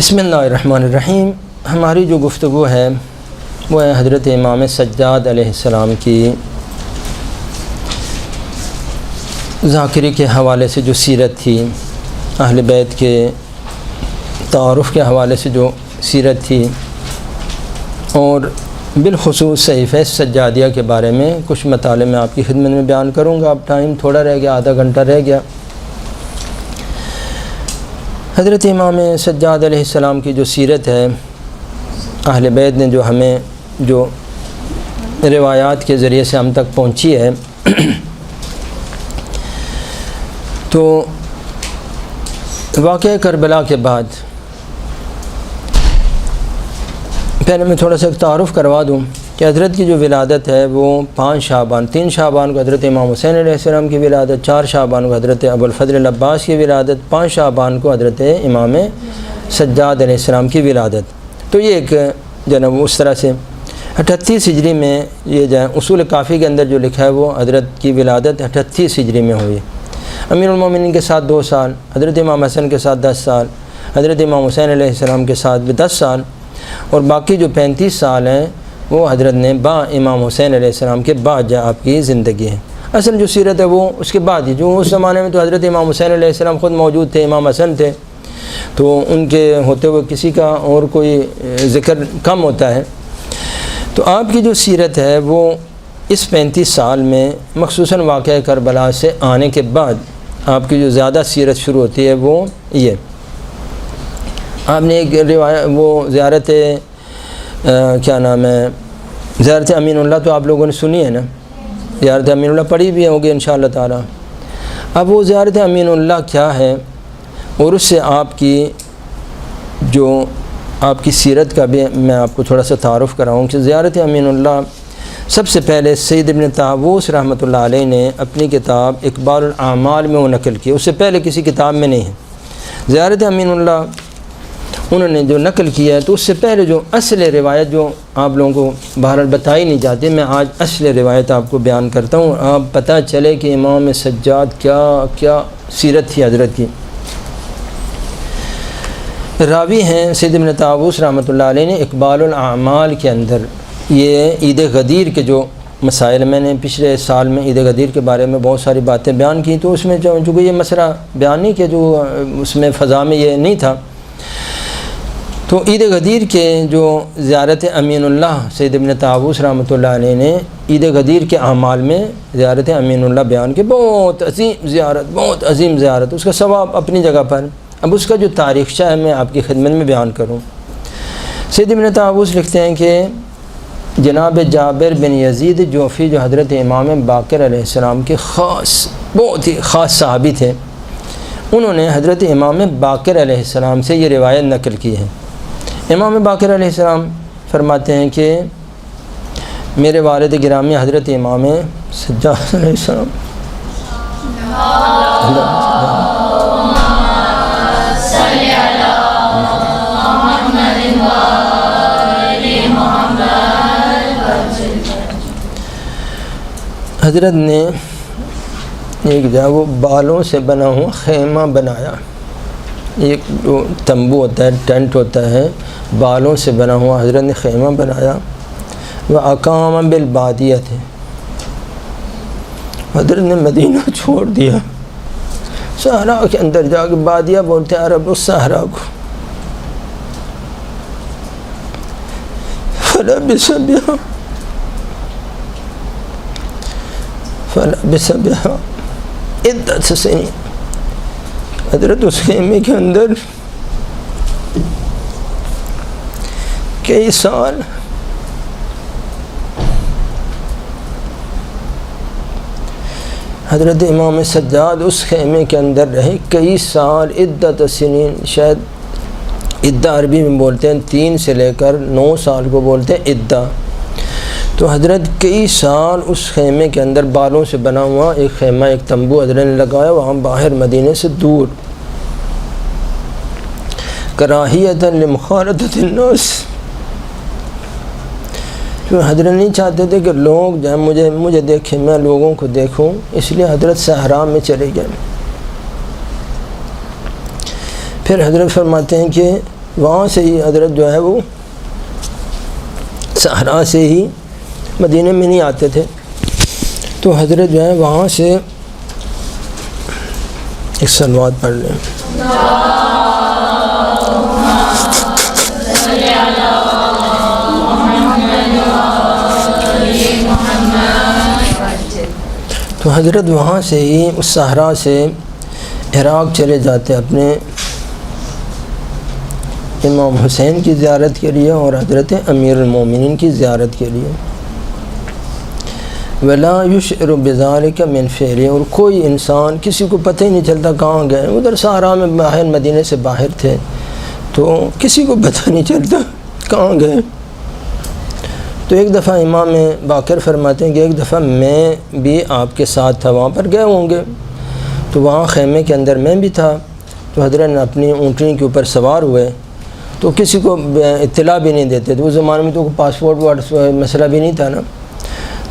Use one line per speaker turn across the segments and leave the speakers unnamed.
بسم اللہ الرحمن الرحیم۔ ہماری جو گفتگو ہے وہ ہے حضرت امام سجاد علیہ السلام کی ذاکری کے حوالے سے جو سیرت تھی، اہل بیت کے تعارف کے حوالے سے جو سیرت تھی، اور بالخصوص صحیفہ سجادیہ کے بارے میں کچھ مطالب میں آپ کی خدمت میں بیان کروں گا۔ اب ٹائم تھوڑا رہ گیا، آدھا گھنٹہ رہ گیا۔ حضرت امام سجاد علیہ السلام کی جو سیرت ہے، اہل بیت نے جو ہمیں جو روایات کے ذریعے سے ہم تک پہنچی ہے، تو واقعہ کربلا کے بعد پہلے میں تھوڑا سا تعارف کروا دوں کہ حضرت کی جو ولادت ہے وہ 5 شعبان 3 شعبان کو حضرت امام حسین علیہ السلام کی ولادت، 4 شعبان کو حضرت ابوالفضل العباس کی ولادت، 5 شعبان کو حضرت امام سجاد علیہ السلام کی ولادت۔ تو یہ ایک جناب اس طرح سے 38 ہجری میں یہ جو اصول کافی کے اندر جو لکھا ہے وہ حضرت کی ولادت 38 ہجری میں ہوئی۔ امیر المومنین کے ساتھ 2 سال، حضرت امام حسن کے ساتھ 10 سال، حضرت امام حسین علیہ السلام کے ساتھ بھی 10 سال، اور باقی جو 35 سال ہیں وہ حضرت نے با امام حسین علیہ السلام کے بعد جو آپ کی زندگی ہے۔ اصل جو سیرت ہے وہ اس کے بعد ہی، جو اس زمانے میں تو حضرت امام حسین علیہ السلام خود موجود تھے، امام حسن تھے، تو ان کے ہوتے ہوئے کسی کا اور کوئی ذکر کم ہوتا ہے۔ تو آپ کی جو سیرت ہے وہ اس 35 سال میں مخصوصاً واقعہ کربلا سے آنے کے بعد آپ کی جو زیادہ سیرت شروع ہوتی ہے وہ یہ آپ نے ایک روایت وہ زیارت کیا نام ہے، زیارت امین اللہ تو آپ لوگوں نے سنی ہے نا، زیارت امین اللہ پڑھی بھی ہوگی انشاءاللہ تعالی۔ اب وہ زیارت امین اللہ کیا ہے، اور اس سے آپ کی جو آپ کی سیرت کا بھی میں آپ کو تھوڑا سا تعارف کراؤں کہ زیارت امین اللہ سب سے پہلے سید ابن طاووس رحمۃ اللہ علیہ نے اپنی کتاب اقبال الاعمال میں وہ نقل کی، اس سے پہلے کسی کتاب میں نہیں ہے۔ زیارت امین اللہ انہوں نے جو نقل کیا ہے، تو اس سے پہلے جو اصل روایت جو آپ لوگوں کو بہرحال بتائی نہیں جاتی، میں آج اصل روایت آپ کو بیان کرتا ہوں، آپ پتہ چلے کہ امام سجاد کیا سیرت تھی حضرت کی۔ راوی ہیں سید ابن طاووس رحمۃ اللہ علیہ نے اقبال الاعمال کے اندر یہ عید غدیر کے جو مسائل، میں نے پچھلے سال میں عید غدیر کے بارے میں بہت ساری باتیں بیان کی، تو اس میں چونکہ یہ مسئلہ بیان نہیں کہ جو اس میں فضا میں یہ نہیں تھا، تو عید غدیر کے جو زیارت امین اللہ سید ابن طاووس رحمۃ اللہ علیہ نے عید غدیر کے اعمال میں زیارت امین اللہ بیان کے، بہت عظیم زیارت، اس کا ثواب اپنی جگہ پر۔ اب اس کا جو تاریخچہ ہے میں آپ کی خدمت میں بیان کروں۔ سید ابن طاووس لکھتے ہیں کہ جناب جابر بن یزید جوفی جو حضرت امام باقر علیہ السلام کے بہت ہی خاص صحابی تھے، انہوں نے حضرت امام باقر علیہ السلام سے یہ روایت نقل کی ہے۔ امام باقر علیہ السلام فرماتے ہیں کہ میرے والد گرامی حضرت امام سجاد علیہ السلام حضرت نے ایک جگہ وہ بالوں سے بنا ہوا خیمہ بنایا، ایک جو تمبو ہوتا ہے، ٹینٹ ہوتا ہے، بالوں سے بنا ہوا حضرت نے خیمہ بنایا۔ وہ اقام بالبادیہ تھے، حضرت نے مدینہ چھوڑ دیا، صحرا کے اندر جا کے، بادیہ بولتے ہیں عرب اس صحرا کو، فلبث بها عدۃ سنین، حضرت اس خیمے کے اندر کئی سال حضرت امام سجاد اس خیمے کے اندر رہے، کئی سال، عدۃ سنین، شاید عدہ عربی میں بولتے ہیں 3 سے لے کر 9 سال کو بولتے ہیں عدہ۔ تو حضرت کئی سال اس خیمے کے اندر بالوں سے بنا ہوا ایک خیمہ، ایک تمبو حضرت نے لگایا وہاں باہر مدینے سے دور، کراہیۃ لمخالطۃ الناس، جو حضرت نہیں چاہتے تھے کہ لوگ جائیں مجھے دیکھیں، میں لوگوں کو دیکھوں، اس لیے حضرت صحرا میں چلے گئے۔ پھر حضرت فرماتے ہیں کہ وہاں سے ہی حضرت جو ہے وہ صحرا سے ہی مدینہ میں نہیں آتے تھے، تو حضرت جو ہے وہاں سے ایک صلوات پڑھ لیں۔ تو حضرت وہاں سے ہی اس صحرا سے عراق چلے جاتے اپنے امام حسین کی زیارت کے لیے اور حضرت امیر المومنین کی زیارت کے لیے۔ ولا یشعر بذلک من فعلہ، اور کوئی انسان کسی کو پتہ ہی نہیں چلتا کہاں گئے، ادھر صحرا میں باہر مدینے سے باہر تھے تو کسی کو پتہ نہیں چلتا کہاں گئے۔ تو ایک دفعہ امام باقر فرماتے ہیں کہ ایک دفعہ میں بھی آپ کے ساتھ تھا، وہاں پر گئے ہوں گے، تو وہاں خیمے کے اندر میں بھی تھا، تو حضرت نے اپنی اونٹنی کے اوپر سوار ہوئے تو کسی کو اطلاع بھی نہیں دیتے تھے، اس زمانے میں تو پاسپورٹ مسئلہ بھی نہیں تھا نا،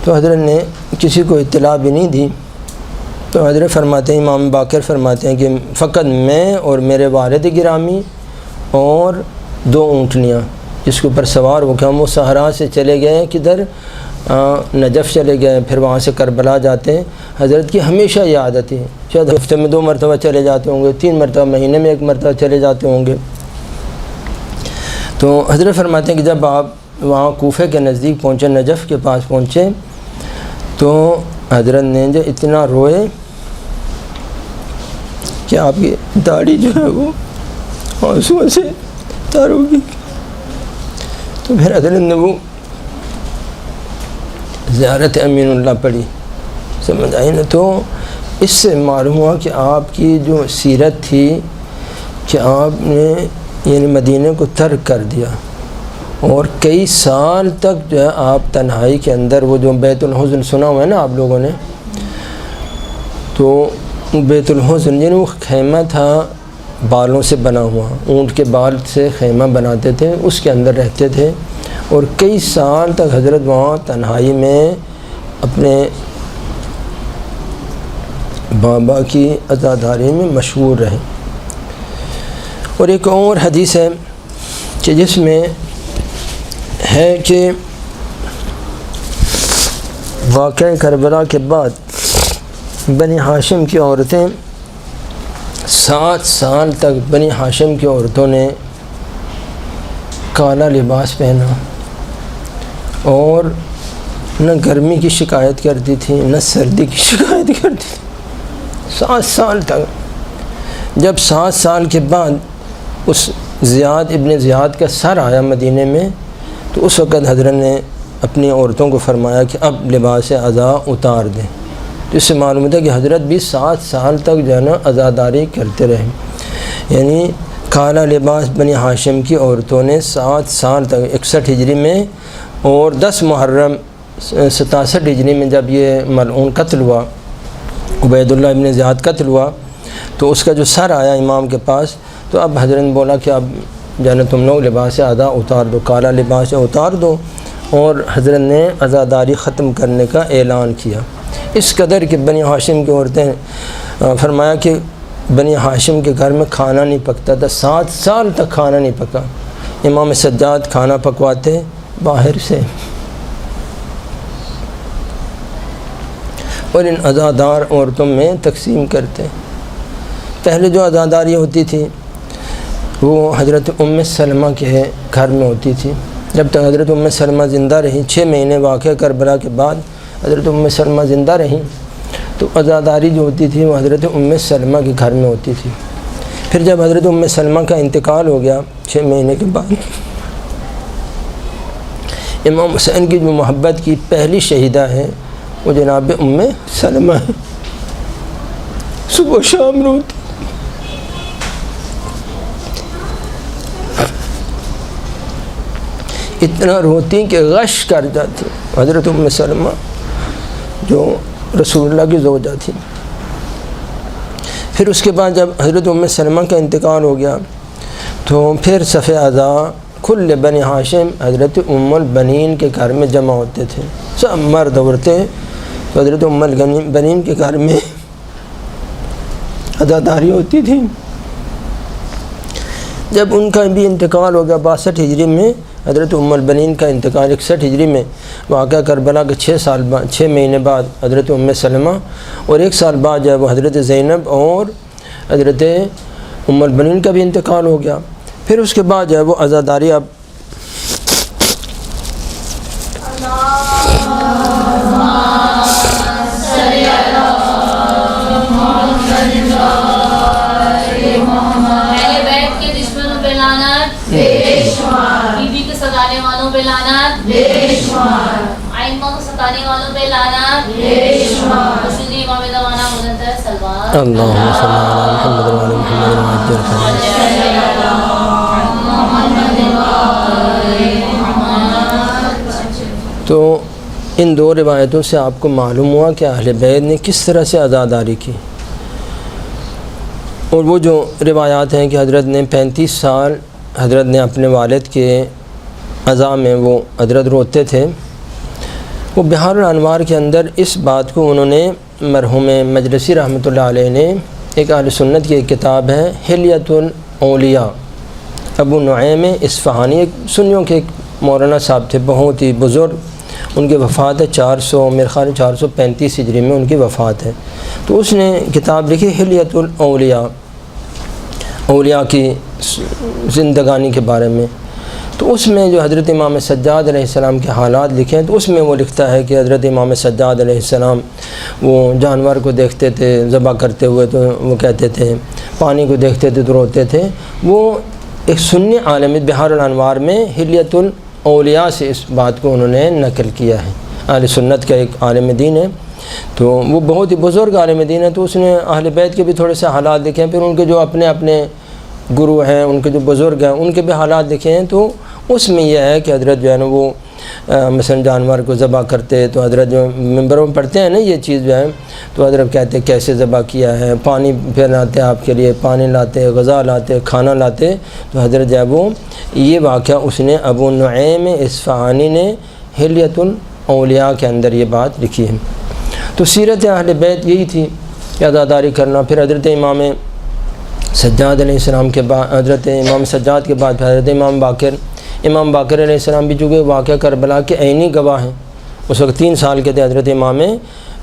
تو حضرت نے کسی کو اطلاع بھی نہیں دی۔ تو حضرت فرماتے ہیں، امام باقر فرماتے ہیں کہ فقط میں اور میرے والد گرامی اور 2 اونٹنیاں جس کے اوپر سوار ہو کے ہم وہ صحرا سے چلے گئے، کدھر نجف چلے گئے، پھر وہاں سے کربلا جاتے ہیں۔ حضرت کی ہمیشہ یہ عادت ہے، شاید ہفتے میں 2 مرتبہ چلے جاتے ہوں گے، 3 مرتبہ، مہینے میں 1 مرتبہ چلے جاتے ہوں گے۔ تو حضرت فرماتے ہیں کہ جب آپ وہاں کوفے کے نزدیک پہنچے، نجف کے پاس پہنچے، تو حضرت نے جو اتنا روئے کہ آپ کی داڑھی جو ہے وہ آنسوؤں سے تر ہو گئی۔ تو پھر حضرت نے وہ زیارت امین اللہ پڑھی، سمجھ آئی نا؟ تو اس سے معلوم ہوا کہ آپ کی جو سیرت تھی کہ آپ نے یعنی مدینہ کو ترک کر دیا، اور کئی سال تک جو ہے آپ تنہائی کے اندر، وہ جو بیت الحزن سنا ہوا ہے نا آپ لوگوں نے، تو بیت الحزن یعنی وہ خیمہ تھا بالوں سے بنا ہوا، اونٹ کے بال سے خیمہ بناتے تھے، اس کے اندر رہتے تھے، اور کئی سال تک حضرت وہاں تنہائی میں اپنے بابا کی عزاداری میں مشغول رہے۔ اور ایک اور حدیث ہے کہ جس میں ہے کہ واقعہ کربلا کے بعد بنی ہاشم کی عورتیں 7 سال تک بنی ہاشم کی عورتوں نے کالا لباس پہنا، اور نہ گرمی کی شکایت کرتی تھی نہ سردی کی شکایت کرتی تھی، 7 سال تک۔ جب 7 سال کے بعد اس زیاد ابن زیاد کا سر آیا مدینے میں، تو اس وقت حضرت نے اپنی عورتوں کو فرمایا کہ اب لباس عزا اتار دیں۔ تو اس سے معلوم ہوتا ہے کہ حضرت بھی 7 سال تک جو ہے نا عزاداری کرتے رہے، یعنی کالا لباس بنی ہاشم کی عورتوں نے 7 سال تک، 61 ہجری میں، اور 10 محرم 67 ہجری میں جب یہ ملعون قتل ہوا، عبید اللہ ابن زیاد قتل ہوا، تو اس کا جو سر آیا امام کے پاس، تو اب حضرت نے بولا کہ اب جو ہے نا تم لوگ لباس عزا اتار دو، کالا لباس اتار دو، اور حضرت نے عزاداری ختم کرنے کا اعلان کیا۔ اس قدر کہ بنی ہاشم کی عورتیں، فرمایا کہ بنی ہاشم کے گھر میں کھانا نہیں پکتا تھا، 7 سال تک کھانا نہیں پکا۔ امام سجاد کھانا پکواتے باہر سے، اور ان عزادار عورتوں میں تقسیم کرتے۔ پہلے جو عزاداری ہوتی تھی وہ حضرت ام سلمہ کے گھر میں ہوتی تھی، جب تک حضرت ام سلمہ زندہ رہیں، 6 مہینے واقعہ کربلا کے بعد حضرت ام سلمہ زندہ رہیں، تو عزاداری جو ہوتی تھی وہ حضرت ام سلمہ کے گھر میں ہوتی تھی۔ پھر جب حضرت ام سلمہ کا انتقال ہو گیا 6 مہینے کے بعد، امام حسین کی جو محبت کی پہلی شہیدہ ہے وہ جناب ام سلمہ ہے، صبح و شام روتی، اتنا روتی کہ غش کر جاتی حضرت ام سلمہ جو رسول اللہ کی زوجہ تھی۔ پھر اس کے بعد جب حضرت ام سلمہ کا انتقال ہو گیا تو پھر صف عزا کل بنی ہاشم حضرت ام البنین کے گھر میں جمع ہوتے تھے، سب مرد عورتیں، تو حضرت ام البنین کے گھر میں عزاداری ہوتی تھی۔ جب ان کا بھی انتقال ہو گیا 62 ہجری میں، حضرت ام البنین کا انتقال 61 ہجری میں واقعہ کربلا کے 6 مہینے بعد حضرت ام سلمہ، اور 1 سال بعد جو ہے وہ حضرت زینب اور حضرت ام البنین کا بھی انتقال ہو گیا۔ پھر اس کے بعد جو ہے وہ عزاداری اب
بیوی کو ستانے والوں پہ لعنت، ائمہ کو ستانے والوں پہ لعنت، مسجد امام زمانہ منتظر سلوات،
اللہم صلی علی محمد و علی محمد تو ان 2 روایتوں سے آپ کو معلوم ہوا کہ اہل بیت نے کس طرح سے عزاداری کی۔ اور وہ جو روایات ہیں کہ حضرت نے 35 سال حضرت نے اپنے والد کے عزا میں وہ حضرت روتے تھے، وہ بحار الانوار کے اندر اس بات کو انہوں نے مرحوم مجلسی رحمۃ اللہ علیہ نے ایک اہل سنت کی ایک کتاب ہے حلیۃ الاولیاء، ابو نعیم اصفہانی ایک سنیوں کے ایک مولانا صاحب تھے، بہت ہی بزرگ، ان کی وفات ہے 400 میرے خیال 435 ہجری میں ان کی وفات ہے۔ تو اس نے کتاب لکھی حلیۃ الاولیاء، اولیاء کی زندگانی کے بارے میں۔ تو اس میں جو حضرت امام سجاد علیہ السلام کے حالات لکھے ہیں، تو اس میں وہ لکھتا ہے کہ حضرت امام سجاد علیہ السلام وہ جانور کو دیکھتے تھے ذبح کرتے ہوئے تو وہ کہتے تھے، پانی کو دیکھتے تھے تو روتے تھے۔ وہ ایک سنی عالم بحار الانوار میں حلیۃ الاولیاء سے اس بات کو انہوں نے نقل کیا ہے، اہل سنت کا ایک عالم دین ہے، تو وہ بہت ہی بزرگ عالم دین ہے۔ تو اس نے اہل بیت کے بھی تھوڑے سے حالات لکھے ہیں، پھر ان کے جو اپنے اپنے گرو ہیں، ان کے جو بزرگ ہیں، ان کے بھی حالات لکھے ہیں۔ تو اس میں یہ ہے کہ حضرت جو ہے نا وہ مثلا جانور کو ذبح کرتے تو حضرت جو ممبروں میں پڑھتے ہیں نا یہ چیز جو ہے، تو حضرت کہتے ہیں کیسے ذبح کیا ہے، پانی پھر لاتے آپ کے لیے، پانی لاتے، غذا لاتے، کھانا لاتے۔ تو حضرت جو ہے وہ یہ واقعہ اس نے ابو نعیم اصفہانی نے حلیۃ الاولیاء کے اندر یہ بات لکھی ہے۔ تو سیرت اہل بیت یہی تھی کہ عزاداری کرنا۔ پھر حضرت امام سجاد علیہ السلام کے بعد، حضرت امام سجاد کے بعد حضرت امام باقر علیہ السلام بھی چونکہ واقعہ کربلا کے عینی گواہ ہیں، اس وقت 3 سال کے تھے حضرت امام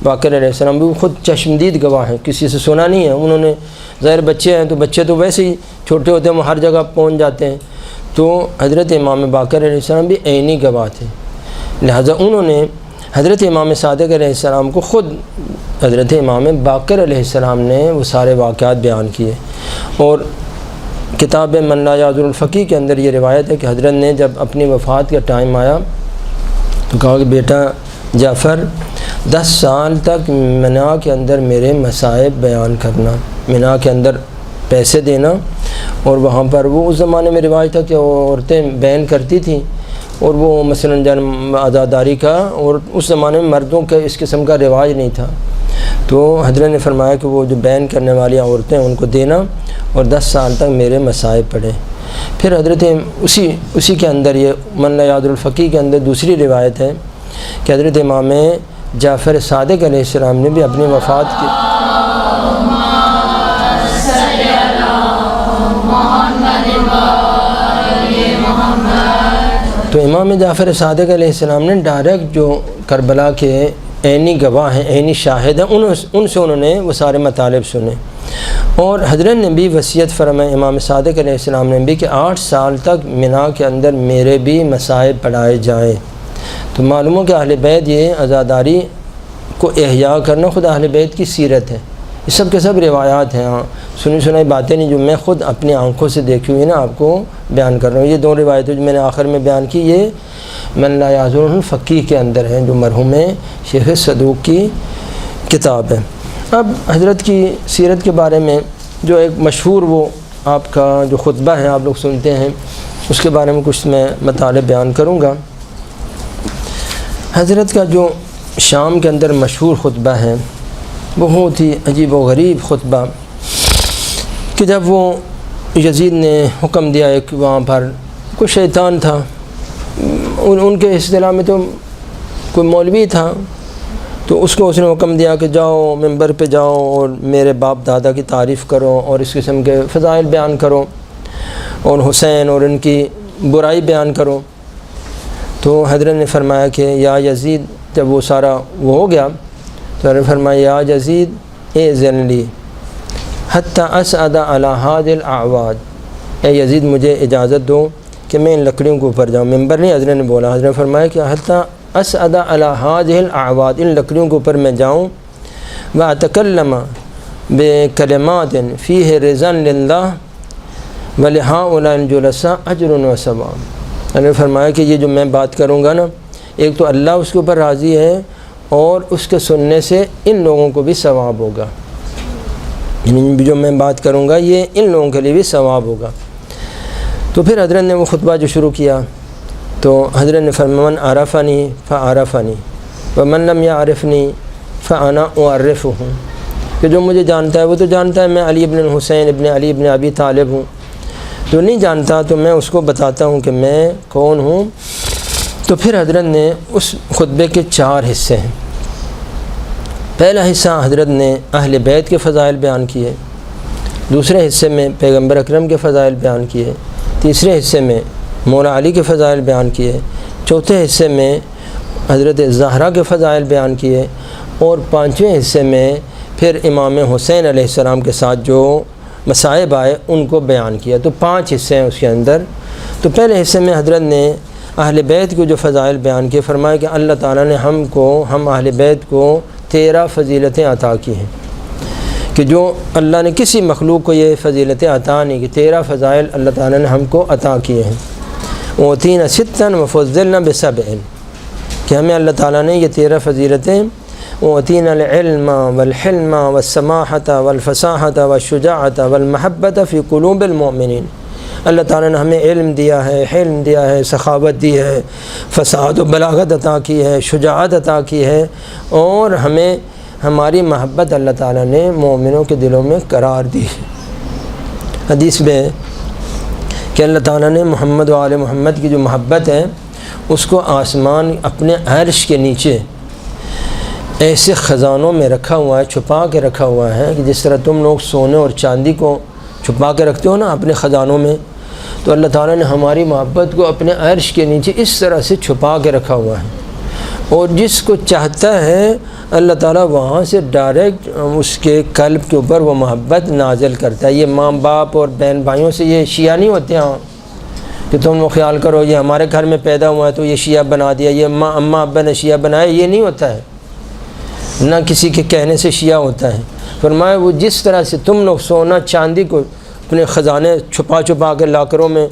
باقر علیہ السلام بھی خود چشمدید گواہ ہیں، کسی سے سنا نہیں ہے انہوں نے۔ ظاہر بچے ہیں تو بچے تو ویسے ہی چھوٹے ہوتے ہیں، وہ ہر جگہ پہنچ جاتے ہیں، تو حضرت امام باقر علیہ السلام بھی عینی گواہ تھے، لہٰذا انہوں نے حضرت امام صادق علیہ السلام کو خود حضرت امام باقر علیہ السلام نے وہ سارے واقعات بیان کیے۔ اور کتاب من لا یعذر الفقیہ کے اندر یہ روایت ہے کہ حضرت نے جب اپنی وفات کا ٹائم آیا تو کہا کہ بیٹا جعفر 10 سال تک منا کے اندر میرے مصائب بیان کرنا، منا کے اندر پیسے دینا، اور وہاں پر وہ اس زمانے میں رواج تھا کہ عورتیں بیان کرتی تھیں، اور وہ مثلاً جنم عزاداری کا، اور اس زمانے میں مردوں کا اس قسم کا رواج نہیں تھا۔ تو حضرت نے فرمایا کہ وہ جو بیان کرنے والی عورتیں ان کو دینا، اور 10 سال تک میرے مصائب پڑھے۔ پھر حضرت اسی کے اندر یہ من لا یعذر الفقیہ کے اندر دوسری روایت ہے کہ حضرت امام جعفر صادق علیہ السلام نے بھی اپنی وفات کی تو امام جعفر صادق علیہ السلام نے ڈائریکٹ جو کربلا کے عینی گواہ ہیں، عینی شاہد ہیں، ان سے انہوں نے وہ سارے مطالب سنے۔ اور حضرت نے بھی وصیت فرمائی امام صادق علیہ السلام نے بھی کہ 8 سال تک منا کے اندر میرے بھی مصائب پڑھائے جائیں۔ تو معلوم ہو کہ اہل بیت یہ عزاداری کو احیاء کرنا خود اہل بیت کی سیرت ہے، یہ سب کے سب روایات ہیں، ہاں سنی سنائی باتیں نہیں جو میں خود اپنی آنکھوں سے دیکھی ہوئی نا آپ کو بیان کر رہا ہوں۔ یہ 2 روایتیں جو میں نے آخر میں بیان کی یہ من لا یعذر الفقیہ کے اندر ہیں، جو مرحوم شیخ صدوق کی کتاب ہے۔ اب حضرت کی سیرت کے بارے میں جو ایک مشہور وہ آپ کا جو خطبہ ہے آپ لوگ سنتے ہیں، اس کے بارے میں کچھ میں مطالب بیان کروں گا۔ حضرت کا جو شام کے اندر مشہور خطبہ ہے، بہت ہی عجیب و غریب خطبہ، کہ جب وہ یزید نے حکم دیا، ایک وہاں پر کوئی شیطان تھا، ان کے اصطلاح میں تو کوئی مولوی تھا، تو اس کو اس نے حکم دیا کہ جاؤ ممبر پہ جاؤ اور میرے باپ دادا کی تعریف کرو اور اس قسم کے فضائل بیان کرو۔ اور حسین اور ان کی برائی بیان کرو۔ تو حضرت نے فرمایا کہ یا یزید، جب وہ سارا وہ ہو گیا تو حضرت نے فرمایا یا یزید اذن لی حتی اسعد علی ھذی الاعواد، اے یزید مجھے اجازت دو کہ میں ان لکڑیوں کے اوپر جاؤں۔ ممبر نہیں، حضرت نے بولا، حضرت نے فرمایا کہ حتی اسعد علی ھذی الاعواد، ان لکڑیوں کے اوپر میں جاؤں، واتکلم بکلمات فیہ رضا للہ ولہؤلاء الجلساء اجر و ثواب۔ حضرت نے فرمایا کہ یہ جو میں بات کروں گا نا، ایک تو اللہ اس کے اوپر راضی ہے اور اس کے سننے سے ان لوگوں کو بھی ثواب ہوگا، یعنی جو میں بات کروں گا یہ ان لوگوں کے لیے بھی ثواب ہوگا۔ تو پھر حضرت نے وہ خطبہ جو شروع کیا تو حضرت نے فرمایا من عرفنی فعرفنی ومن لم یعرفنی فانا اعرفہ، کہ جو مجھے جانتا ہے وہ تو جانتا ہے میں علی ابن الحسین ابن علی ابن ابی طالب ہوں، جو نہیں جانتا تو میں اس کو بتاتا ہوں کہ میں کون ہوں۔ تو پھر حضرت نے اس خطبے کے 4 حصے ہیں۔ پہلا حصہ حضرت نے اہل بیت کے فضائل بیان کیے، دوسرے حصے میں پیغمبر اکرم کے فضائل بیان کیے، تیسرے حصے میں مولا علی کے فضائل بیان کیے، چوتھے حصے میں حضرت زہرا کے فضائل بیان کیے، اور 5ویں حصے میں پھر امام حسین علیہ السلام کے ساتھ جو مصائب آئے ان کو بیان کیا۔ تو 5 حصے ہیں اس کے اندر۔ تو پہلے حصے میں حضرت نے اہل بیت کو جو فضائل بیان کیے، فرمایا کہ اللہ تعالیٰ نے ہم اہل بیت کو 13 فضیلتیں عطا کی ہیں، کہ جو اللہ نے کسی مخلوق کو یہ فضیلتیں عطا نہیں کی، 13 فضائل اللہ تعالیٰ نے ہم کو عطا کیے ہیں۔ اوتینا ستا وفضلنا بسبع، کہ ہمیں اللہ تعالیٰ نے یہ 13 فضیلتیں، اوتینا العلم والحلم والسماحۃ والفصاحۃ والشجاعۃ والمحبۃ فی قلوب المؤمنین، اللہ تعالیٰ نے ہمیں علم دیا ہے، حلم دیا ہے، سخاوت دی ہے، فصاحت و بلاغت عطا کی ہے، شجاعت عطا کی ہے، اور ہمیں ہماری محبت اللہ تعالیٰ نے مومنوں کے دلوں میں قرار دی ہے۔ حدیث میں کہ اللہ تعالیٰ نے محمد و آل محمد کی جو محبت ہے اس کو آسمان اپنے عرش کے نیچے ایسے خزانوں میں رکھا ہوا ہے، چھپا کے رکھا ہوا ہے، کہ جس طرح تم لوگ سونے اور چاندی کو چھپا کے رکھتے ہو نا اپنے خزانوں میں، تو اللہ تعالیٰ نے ہماری محبت کو اپنے عرش کے نیچے اس طرح سے چھپا کے رکھا ہوا ہے، اور جس کو چاہتا ہے اللہ تعالیٰ وہاں سے ڈائریکٹ اس کے قلب کے اوپر وہ محبت نازل کرتا ہے۔ یہ ماں باپ اور بہن بھائیوں سے یہ شیعہ نہیں ہوتے ہیں کہ تم لوگ خیال کرو یہ ہمارے گھر میں پیدا ہوا ہے تو یہ شیعہ بنا دیا، یہ اماں ابا نے شیعہ بنایا، یہ نہیں ہوتا ہے، نہ کسی کے کہنے سے شیعہ ہوتا ہے۔ فرمایا وہ جس طرح سے تم لوگ سونا چاندی کو اپنے خزانے چھپا کے لاکروں میں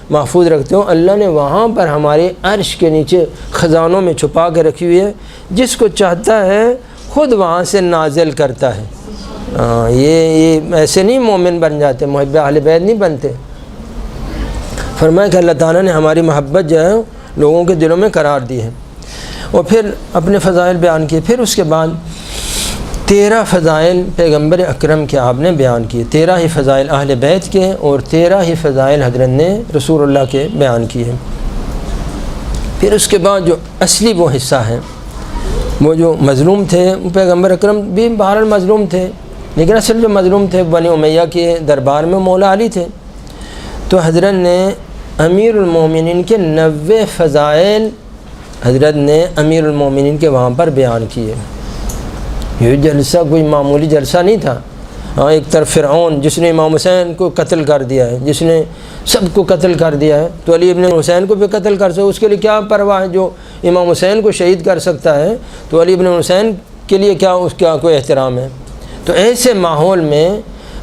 محفوظ رکھتے ہو، اللہ نے وہاں پر ہمارے عرش کے نیچے خزانوں میں چھپا کے رکھی ہوئی ہے، جس کو چاہتا ہے خود وہاں سے نازل کرتا ہے۔ یہ ایسے نہیں مومن بن جاتے، محب اہل بیت نہیں بنتے۔ فرمایا کہ اللہ تعالیٰ نے ہماری محبت جو ہے لوگوں کے دلوں میں قرار دی ہے، اور پھر اپنے فضائل بیان کیے۔ پھر اس کے بعد 13 فضائل پیغمبر اکرم کے آپ نے بیان کیے، 13 ہی فضائل اہل بیت کے اور 13 ہی فضائل حضرت نے رسول اللہ کے بیان کیے۔ پھر اس کے بعد جو اصلی وہ حصہ ہے، وہ جو مظلوم تھے، پیغمبر اکرم بھی بہرحال مظلوم تھے، لیکن اصل جو مظلوم تھے بنی امیہ کے دربار میں مولا علی تھے، تو حضرت نے امیر المومنین کے 90 فضائل حضرت نے امیر المومنین کے وہاں پر بیان کیے۔ یہ جلسہ کوئی معمولی جلسہ نہیں تھا۔ ایک طرف فرعون جس نے امام حسین کو قتل کر دیا ہے، جس نے سب کو قتل کر دیا ہے، تو علی ابن حسین کو بھی قتل کر سکتا، اس کے لیے کیا پرواہ ہے؟ جو امام حسین کو شہید کر سکتا ہے تو علی ابن حسین کے لیے کیا اس کا کوئی احترام ہے؟ تو ایسے ماحول میں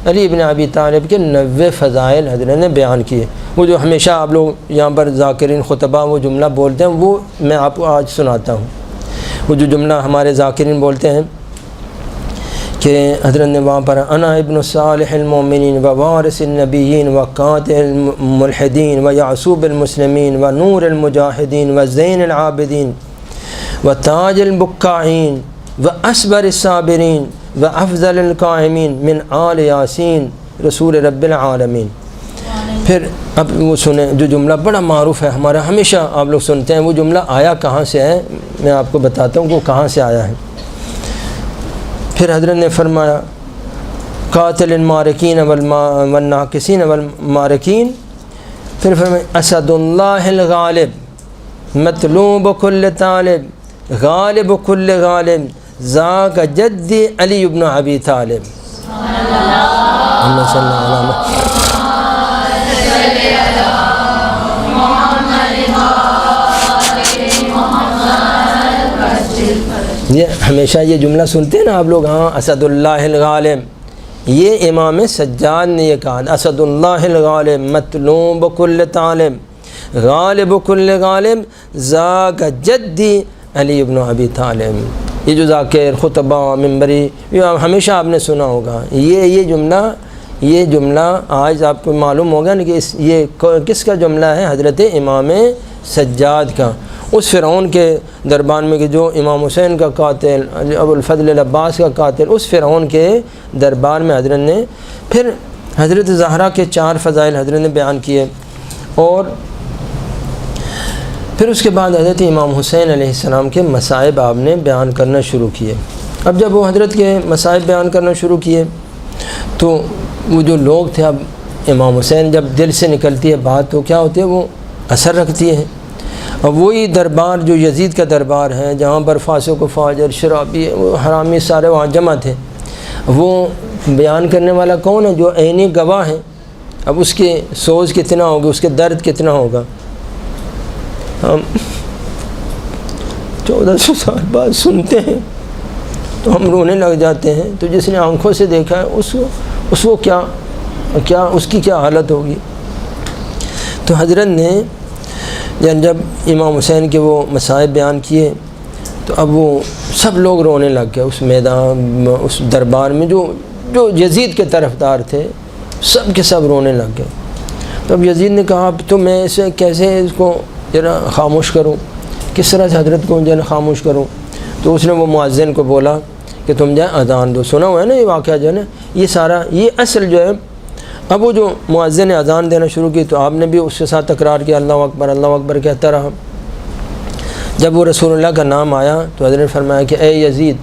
علی ابن ابی طالب کے 90 فضائل حضرت نے بیان کیے۔ وہ جو ہمیشہ آپ لوگ یہاں پر ذاکرین خطبہ وہ جملہ بولتے ہیں، وہ میں آپ کو آج سناتا ہوں۔ وہ جو جملہ ہمارے ذاکرین بولتے ہیں کہ حضرت نے وہاں پر انا ابن صالح المؤمنین و وارث النبیین و قاتل الملحدین و یعصوب المسلمین و نور المجاہدین و زین العابدین و تاج البکائین و اصبر الصابرین و افضل القائمین من آل یاسین رسول رب العالمین۔ پھر اب وہ سنیں جو جملہ بڑا معروف ہے ہمارا، ہمیشہ آپ لوگ سنتے ہیں، وہ جملہ آیا کہاں سے ہے میں آپ کو بتاتا ہوں کہ وہ کہاں سے آیا ہے۔ پھر حضرت نے فرمایا قاتل المارکین والناکسین والمارکین پھر فرمائے اسد اللہ الغالب مطلوب کل طالب غالب کل غالب ذاک جدی علی ابن ابی طالب اللہم صلی اللہ علیہ یہ ہمیشہ یہ جملہ سنتے ہیں نا آپ لوگ، ہاں اسد اللہ الغالب، یہ امام سجاد نے یہ کہا اسد اللہ الغالب مطلوب کل طالب غالب کل غالب ذاک جدی علی ابن ابی طالب۔ یہ جو ذاکر خطبہ منبری یہ ہمیشہ آپ نے سنا ہوگا، یہ جملہ آج آپ کو معلوم ہوگا نا کہ یہ کس کا جملہ ہے؟ حضرت امام سجاد کا، اس فرعون کے دربار میں کہ جو امام حسین کا قاتل، ابو الفضل العباس کا قاتل، اس فرعون کے دربار میں حضرت نے پھر حضرت زہرا کے 4 فضائل حضرت نے بیان کیے، اور پھر اس کے بعد حضرت امام حسین علیہ السلام کے مصائب آپ نے بیان کرنا شروع کیے۔ اب جب وہ حضرت کے مصائب بیان کرنا شروع کیے تو وہ جو لوگ تھے، اب امام حسین جب دل سے نکلتی ہے بات تو کیا ہوتی ہے، وہ اثر رکھتی ہے۔ اب وہی دربار جو یزید کا دربار ہے، جہاں پر فاسق و فاجر شرابی حرامی سارے وہاں جمع تھے، وہ بیان کرنے والا کون ہے؟ جو عینی گواہ ہیں۔ اب اس کے سوز کتنا ہوگا، اس کے درد کتنا ہوگا۔ ہم 1400 سال بعد سنتے ہیں تو ہم رونے لگ جاتے ہیں، تو جس نے آنکھوں سے دیکھا ہے اس کو کیا اس کی کیا حالت ہوگی۔ تو حضرت نے جب امام حسین کے وہ مصائب بیان کیے تو اب وہ سب لوگ رونے لگ گئے، اس میدان اس دربار میں جو یزید کے طرفدار تھے سب کے سب رونے لگ گئے۔ تو اب یزید نے کہا اب تو میں اسے کیسے اس کو ذرا خاموش کروں، کس طرح سے حضرت کو ذرا خاموش کروں۔ تو اس نے وہ مؤذن کو بولا کہ تم جائے اذان دو۔ سنا ہوا ہے نا یہ واقعہ جو ہے نا، یہ سارا یہ اصل جو ہے۔ اب وہ جو مؤذن نے اذان دینا شروع کی تو آپ نے بھی اس کے ساتھ تکرار کیا، اللہ اکبر کہتا رہا۔ جب وہ رسول اللہ کا نام آیا تو حضرت نے فرمایا کہ اے یزید،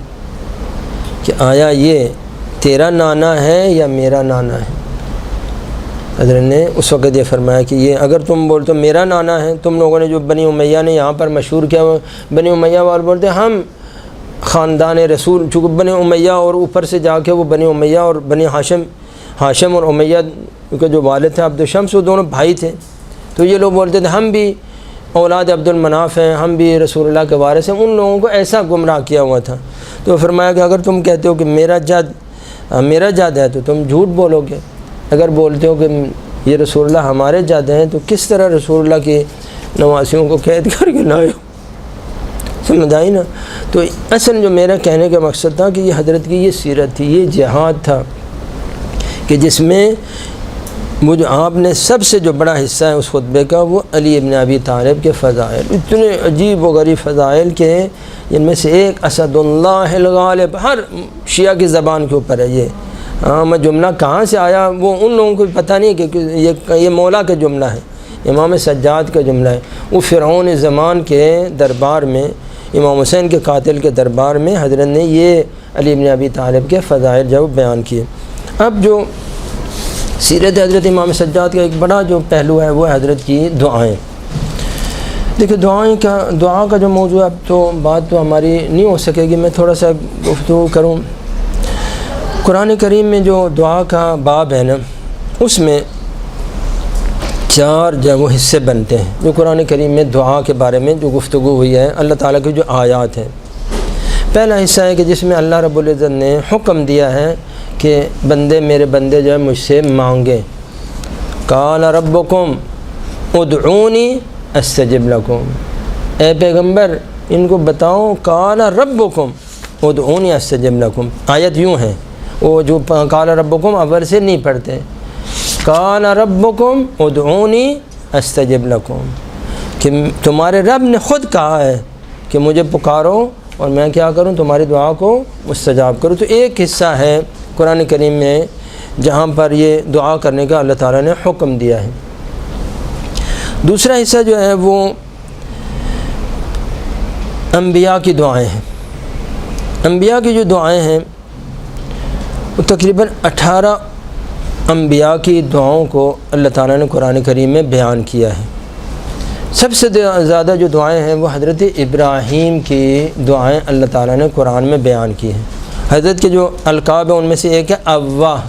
کہ آیا یہ تیرا نانا ہے یا میرا نانا ہے؟ حضرت نے اس وقت یہ فرمایا کہ یہ اگر تم بولتے ہو میرا نانا ہے، تم لوگوں نے جو بنی امیہ نے یہاں پر مشہور کیا، بنی امیہ والے بولتے ہیں ہم خاندان رسول، چونکہ بنی امیہ اور اوپر سے جا کے وہ بنی امیہ اور بنی ہاشم اور امیہ کے جو والد تھے عبد الشمس، وہ دونوں بھائی تھے، تو یہ لوگ بولتے تھے ہم بھی اولاد عبد المناف ہیں، ہم بھی رسول اللہ کے وارث ہیں۔ ان لوگوں کو ایسا گمراہ کیا ہوا تھا۔ تو فرمایا کہ اگر تم کہتے ہو کہ میرا جد ہے تو تم جھوٹ بولو گے، اگر بولتے ہو کہ یہ رسول اللہ ہمارے جد ہیں تو کس طرح رسول اللہ کی نواسیوں کو قید کر کے لائے ہو؟ سمجھ آئی نا؟ تو اصل جو میرا کہنے کا مقصد تھا کہ یہ حضرت کی یہ سیرت تھی، یہ جہاد تھا کہ جس میں وہ جو آپ نے سب سے جو بڑا حصہ ہے اس خطبے کا وہ علی ابن ابی طالب کے فضائل، اتنے عجیب و غریب فضائل کے جن میں سے ایک اسد اللہ الغالب، ہر شیعہ کی زبان کے اوپر ہے یہ۔ میں جملہ کہاں سے آیا وہ ان لوگوں کو پتہ نہیں کہ یہ مولا کا جملہ ہے، امام سجاد کا جملہ ہے۔ وہ فرعون زمان کے دربار میں، امام حسین کے قاتل کے دربار میں حضرت نے یہ علی بن ابی طالب کے فضائل جو بیان کیے۔ اب جو سیرت حضرت امام سجاد کا ایک بڑا جو پہلو ہے وہ حضرت کی دعائیں۔ دیکھیں دعا کا جو موضوع ہے، اب تو بات تو ہماری نہیں ہو سکے گی، میں تھوڑا سا گفتگو کروں۔ قرآن کریم میں جو دعا کا باب ہے نا، اس میں 4 جو وہ حصے بنتے ہیں جو قرآن کریم میں دعا کے بارے میں جو گفتگو ہوئی ہے، اللہ تعالیٰ کی جو آیات ہیں۔ پہلا حصہ ہے کہ جس میں اللہ رب العزت نے حکم دیا ہے کہ میرے بندے جو ہے مجھ سے مانگیں۔ قال ربکم ادعونی استجب لکم، اے پیغمبر ان کو بتاؤ قال ربکم ادعونی استجب لکم۔ آیت یوں ہے، وہ جو قال ربکم اول سے نہیں پڑھتے، قال ربکم ادعونی استجب لکم، کہ تمہارے رب نے خود کہا ہے کہ مجھے پکارو اور میں کیا کروں، تمہاری دعا کو مستجاب کروں۔ تو ایک حصہ ہے قرآن کریم میں جہاں پر یہ دعا کرنے کا اللہ تعالیٰ نے حکم دیا ہے۔ دوسرا حصہ جو ہے وہ انبیاء کی دعائیں ہیں۔ انبیاء کی جو دعائیں ہیں وہ تقریباً انبیاء کی دعاؤں کو اللہ تعالیٰ نے قرآن کریم میں بیان کیا ہے۔ سب سے زیادہ جو دعائیں ہیں وہ حضرت ابراہیم کی دعائیں اللہ تعالیٰ نے قرآن میں بیان کی ہیں۔ حضرت کے جو القاب ہیں ان میں سے ایک ہے اواہ،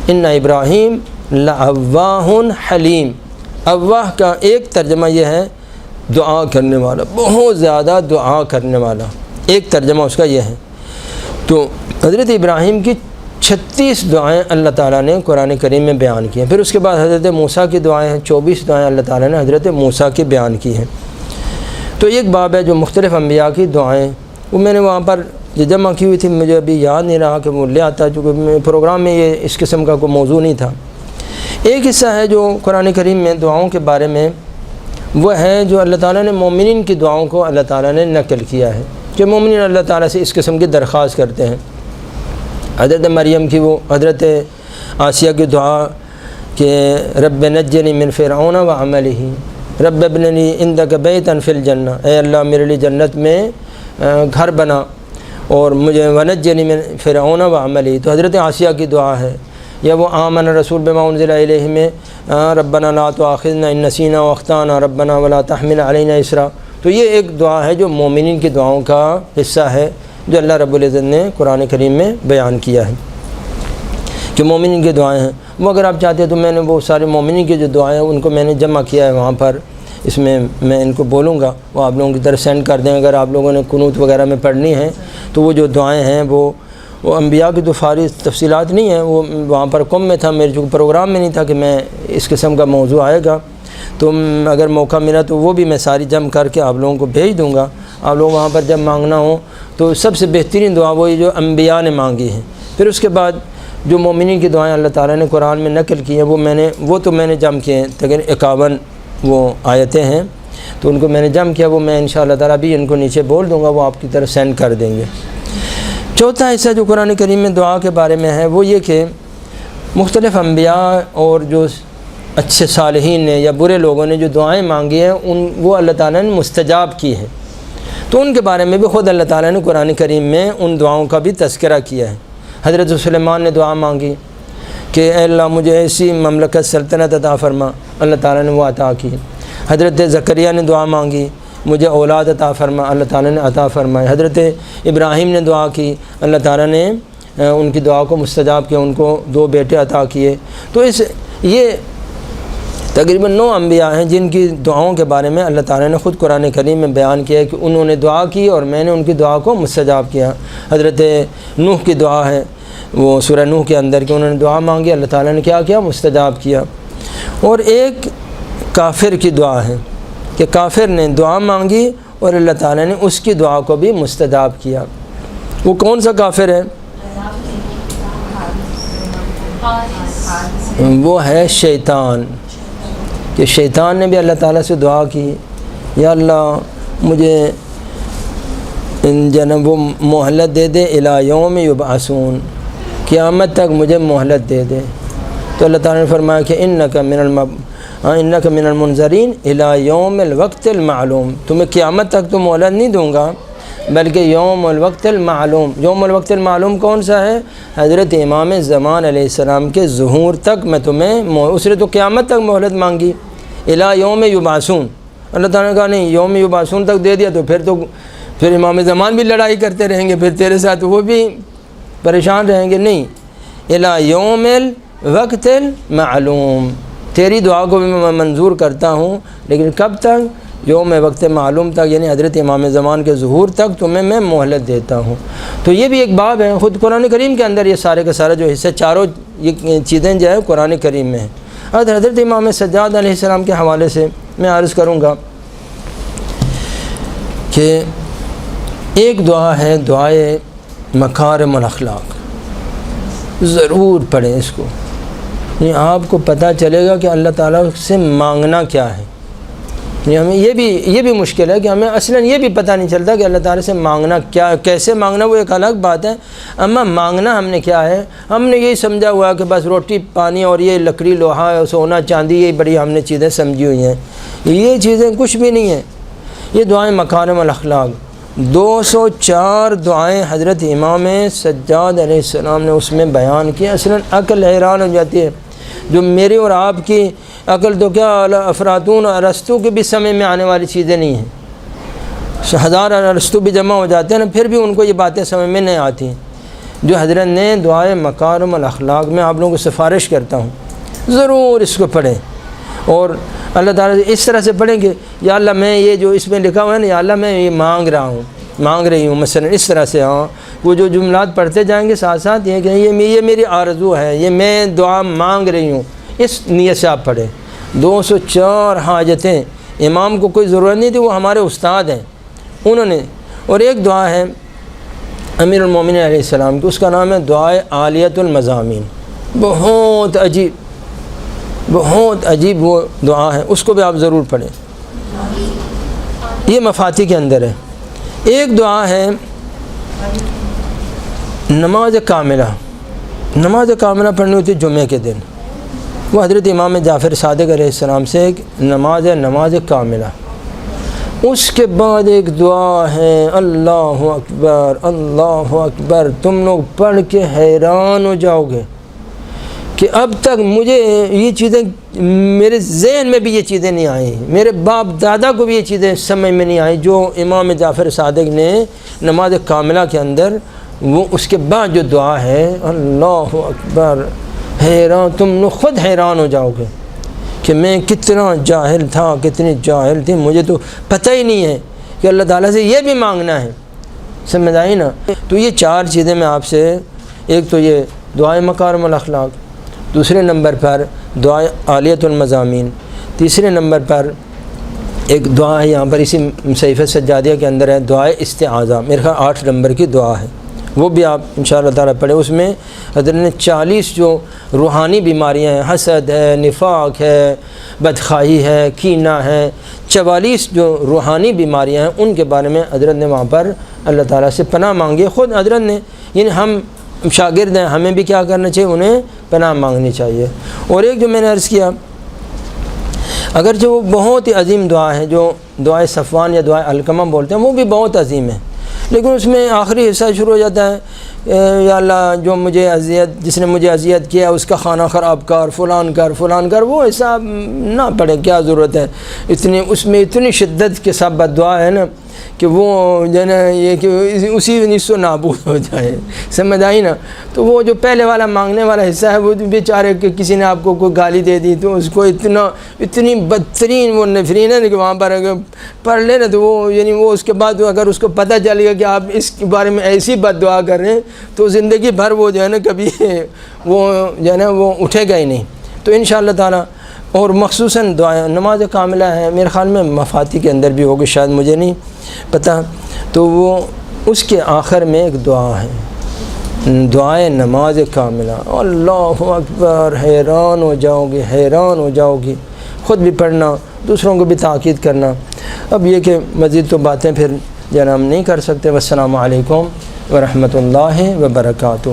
ان ابراہیم لأواہ حلیم۔ اواہ کا ایک ترجمہ یہ ہے دعا کرنے والا، بہت زیادہ دعا کرنے والا، ایک ترجمہ اس کا یہ ہے۔ تو حضرت ابراہیم کی 36 دعائیں اللہ تعالیٰ نے قرآن کریم میں بیان کی ہیں۔ پھر اس کے بعد حضرت موسیٰ کی دعائیں ہیں، 24 دعائیں اللہ تعالیٰ نے حضرت موسیٰ کی بیان کی ہیں۔ تو ایک باب ہے جو مختلف انبیاء کی دعائیں، وہ میں نے وہاں پر جمع کی ہوئی تھی، مجھے ابھی یاد نہیں رہا کہ وہ لے آتا، چونکہ پروگرام میں یہ اس قسم کا کوئی موضوع نہیں تھا۔ ایک حصہ ہے جو قرآن کریم میں دعاؤں کے بارے میں، وہ ہے جو اللہ تعالیٰ نے مومنین کی دعاؤں کو اللہ تعالیٰ نے نقل کیا ہے، کہ مومنین اللہ تعالیٰ سے اس قسم کی درخواست کرتے ہیں۔ حضرت مریم کی وہ حضرت آسیہ کی دعا کہ رب نجنی من فرعون و عملہ، رب ابن لی عندک بیتا فی الجنہ، اے اللہ میرے لیے جنت میں گھر بنا اور مجھے ونجنی من فرعون و عملہ، تو حضرت آسیہ کی دعا ہے۔ یا وہ آمن رسول بما انزل الیہ میں ربنا لا تؤاخذنا ان نسینا واخطانا ربنا ولا تحمل علینا اسرا، تو یہ ایک دعا ہے جو مومنین کی دعاؤں کا حصہ ہے جو اللہ رب العزت نے قرآن کریم میں بیان کیا ہے کہ مومنین کی دعائیں ہیں۔ وہ اگر آپ چاہتے ہیں تو میں نے وہ سارے مومنین کی جو دعائیں ہیں ان کو میں نے جمع کیا ہے وہاں پر، اس میں میں ان کو بولوں گا، وہ آپ لوگوں کی طرف سینڈ کر دیں۔ اگر آپ لوگوں نے قنوت وغیرہ میں پڑھنی ہے تو وہ جو دعائیں ہیں وہ انبیاء کی تو فارغ تفصیلات نہیں ہیں، وہ وہاں پر کم میں تھا، میرے جو پروگرام میں نہیں تھا کہ میں اس قسم کا موضوع آئے گا، تو اگر موقع ملا تو وہ بھی میں ساری جمع کر کے آپ لوگوں کو بھیج دوں گا۔ آپ لوگ وہاں پر جب مانگنا ہو تو سب سے بہترین دعا وہی جو انبیاء نے مانگی ہے۔ پھر اس کے بعد جو مومنین کی دعائیں اللہ تعالیٰ نے قرآن میں نقل کی ہیں وہ تو میں نے جمع کیے ہیں، تقریباً 51 وہ آیتیں ہیں، تو ان کو میں نے جمع کیا، وہ میں انشاءاللہ تعالیٰ بھی ان کو نیچے بول دوں گا، وہ آپ کی طرف سینڈ کر دیں گے۔ چوتھا حصہ جو قرآن کریم میں دعا کے بارے میں ہے وہ یہ کہ مختلف انبیاء اور جو اچھے صالحین نے یا برے لوگوں نے جو دعائیں مانگی ہیں وہ اللہ تعالیٰ نے مستجاب کی ہیں، تو ان کے بارے میں بھی خود اللہ تعالیٰ نے قرآن کریم میں ان دعاؤں کا بھی تذکرہ کیا ہے۔ حضرت سلیمان نے دعا مانگی کہ اے اللہ مجھے ایسی مملکت سلطنت عطا فرما، اللہ تعالیٰ نے وہ عطا کی۔ حضرت زکریا نے دعا مانگی مجھے اولاد عطا فرما، اللہ تعالیٰ نے عطا فرمائے۔ حضرت ابراہیم نے دعا کی، اللہ تعالیٰ نے ان کی دعا کو مستجاب کیا، ان کو 2 بیٹے عطا کیے۔ تو یہ تقریباً 9 انبیاء ہیں جن کی دعاؤں کے بارے میں اللہ تعالیٰ نے خود قرآن کریم میں بیان کیا ہے کہ انہوں نے دعا کی اور میں نے ان کی دعا کو مستجاب کیا۔ حضرت نوح کی دعا ہے، وہ سورہ نوح کے اندر کہ انہوں نے دعا مانگی، اللہ تعالیٰ نے کیا کیا؟ مستجاب کیا۔ اور ایک کافر کی دعا ہے کہ کافر نے دعا مانگی اور اللہ تعالیٰ نے اس کی دعا کو بھی مستجاب کیا۔ وہ کون سا کافر ہے؟ وہ ہے شیطان، کہ شیطان نے بھی اللہ تعالیٰ سے دعا کی، یا اللہ مجھے وہ مہلت دے دے الی یوم یبعثون، قیامت تک مجھے مہلت دے دے۔ تو اللہ تعالیٰ نے فرمایا کہ انک من المنظرین الی یوم الوقت المعلوم، تمہیں قیامت تک تو مہلت نہیں دوں گا بلکہ یوم الوقت المعلوم۔ یوم الوقت المعلوم کون سا ہے؟ حضرت امام زمان علیہ السلام کے ظہور تک میں تمہیں، اس نے تو قیامت تک مہلت مانگی، الی یوم یبعثون، اللہ تعالیٰ نے کہا نہیں یوم یبعثون تک دے دیا تو پھر امام زمان بھی لڑائی کرتے رہیں گے، پھر تیرے ساتھ وہ بھی پریشان رہیں گے، نہیں، الی یوم الوقت المعلوم، تیری دعا کو بھی میں منظور کرتا ہوں لیکن کب تک؟ یوم وقت معلوم تک، یعنی حضرت امام زمان کے ظہور تک تمہیں میں مہلت دیتا ہوں۔ تو یہ بھی ایک باب ہے خود قرآن کریم کے اندر، یہ سارے کا سارا جو حصہ چاروں یہ چیزیں جو ہے قرآن کریم میں ہیں۔ حضرت امام سجاد علیہ السلام کے حوالے سے میں عرض کروں گا کہ ایک دعا ہے دعائے مکارم الاخلاق، ضرور پڑھیں اس کو، یعنی آپ کو پتہ چلے گا کہ اللہ تعالیٰ سے مانگنا کیا ہے۔ ہمیں یہ بھی مشکل ہے کہ ہمیں اصلاً یہ بھی پتہ نہیں چلتا کہ اللہ تعالیٰ سے مانگنا کیا، کیسے مانگنا وہ ایک الگ بات ہے، اما مانگنا ہم نے کیا ہے، ہم نے یہی سمجھا ہوا کہ بس روٹی پانی اور یہ لکڑی لوہا سونا چاندی یہ بڑی ہم نے چیزیں سمجھی ہوئی ہیں، یہ چیزیں کچھ بھی نہیں ہیں۔ یہ دعائیں مکارم الاخلاق، 204 دعائیں حضرت امام سجاد علیہ السلام نے اس میں بیان کی. اصلاً عقل حیران ہو جاتی ہے. جو میری اور آپ کی عقل تو کیا افلاطون اور ارسطو کے بھی سمے میں آنے والی چیزیں نہیں ہیں. 1000 ارسطو بھی جمع ہو جاتے ہیں نا، پھر بھی ان کو یہ باتیں سمجھ میں نہیں آتی. جو حضرت نے دعائے مکارم الاخلاق میں آپ لوگوں کو سفارش کرتا ہوں ضرور اس کو پڑھیں، اور اللہ تعالیٰ سے اس طرح سے پڑھیں کہ یا اللہ میں یہ جو اس میں لکھا ہوا ہے نا، یا اللہ میں یہ مانگ رہی ہوں مثلا اس طرح سے. ہاں وہ جو جملات پڑھتے جائیں گے ساتھ ساتھ یہ کہ یہ میری آرزو ہے، یہ میں دعا مانگ رہی ہوں، اس نیت سے آپ پڑھیں. 204 حاجتیں امام کو کوئی ضرورت نہیں تھی، وہ ہمارے استاد ہیں انہوں نے. اور ایک دعا ہے امیر المومنین علیہ السلام کی، اس کا نام ہے دعائے عالیۃ المضامین. بہت عجیب وہ دعا ہے، اس کو بھی آپ ضرور پڑھیں. یہ مفاتیح کے اندر ہے. ایک دعا ہے نماز کاملہ پڑھنی ہوتی ہے جمعے کے دن. وہ حضرت امام جعفر صادق علیہ السلام سے ایک نماز کاملہ. اس کے بعد ایک دعا ہے اللہ اکبر. تم لوگ پڑھ کے حیران ہو جاؤ گے کہ اب تک مجھے یہ چیزیں، میرے ذہن میں بھی یہ چیزیں نہیں آئیں، میرے باپ دادا کو بھی یہ چیزیں سمجھ میں نہیں آئیں جو امام جعفر صادق نے نماز کاملہ کے اندر. وہ اس کے بعد جو دعا ہے اللہ اکبر، حیران، تم لوگ خود حیران ہو جاؤ گے کہ میں کتنا جاہل تھا، کتنی جاہل تھی، مجھے تو پتہ ہی نہیں ہے کہ اللہ تعالیٰ سے یہ بھی مانگنا ہے. سمجھ آئی نا؟ تو یہ 4 چیزیں میں آپ سے، ایک تو یہ دعائے مکارم الاخلاق، دوسرے نمبر پر دعائے عالیۃ المضامین، تیسرے نمبر پر ایک دعا ہے یہاں پر اسی صحیفہ سجادیہ کے اندر ہے دعائے استعاذہ، میرے خیال 8 نمبر کی دعا ہے، وہ بھی آپ انشاءاللہ تعالیٰ پڑھیں. اس میں حضرت نے 40 جو روحانی بیماریاں ہیں، حسد ہے، نفاق ہے، بدخواہی ہے، کینہ ہے، 44 جو روحانی بیماریاں ہیں ان کے بارے میں حضرت نے وہاں پر اللہ تعالیٰ سے پناہ مانگی. خود حضرت نے، یعنی ہم شاگرد ہیں، ہمیں بھی کیا کرنا چاہیے، انہیں پناہ مانگنی چاہیے. اور ایک جو میں نے عرض کیا، اگرچہ وہ بہت ہی عظیم دعا ہے جو دعائے صفوان یا دعائے علقمہ بولتے ہیں، وہ بھی بہت عظیم ہے، لیکن اس میں آخری حصہ شروع ہو جاتا ہے یا اللہ جس نے مجھے اذیت کیا اس کا خانہ خراب کر، فلان کر. وہ حساب نہ پڑھے، کیا ضرورت ہے اس میں اتنی شدت کے ساتھ بد دعا ہے نا کہ وہ جو ہے نا یہ کہ اسی نصف و نابود ہو جائے. سمجھ آئی نا؟ تو وہ جو پہلے والا مانگنے والا حصہ ہے وہ بیچارے کہ کسی نے آپ کو کوئی گالی دے دی تو اس کو اتنی بدترین وہ نفرین ہے کہ وہاں پر اگر پڑھ لے نا تو وہ، یعنی وہ اس کے بعد اگر اس کو پتہ چل گیا کہ آپ اس کے بارے میں ایسی بد دعا کر رہے ہیں تو زندگی بھر وہ جو ہے نا کبھی وہ جو ہے نا وہ اٹھے گا ہی نہیں. تو انشاءاللہ تعالیٰ، اور مخصوصاً دعا نماز کاملہ ہے، میرے خیال میں مفاتیح کے اندر بھی ہوگی، شاید مجھے نہیں پتہ. تو وہ اس کے آخر میں ایک دعا ہے دعائے نماز کاملہ. اللہ اکبر، حیران ہو جاؤ گی. خود بھی پڑھنا، دوسروں کو بھی تاکید کرنا. اب یہ کہ مزید تو باتیں پھر جناب نہیں کر سکتے. والسلام علیکم ورحمۃ اللہ وبرکاتہ.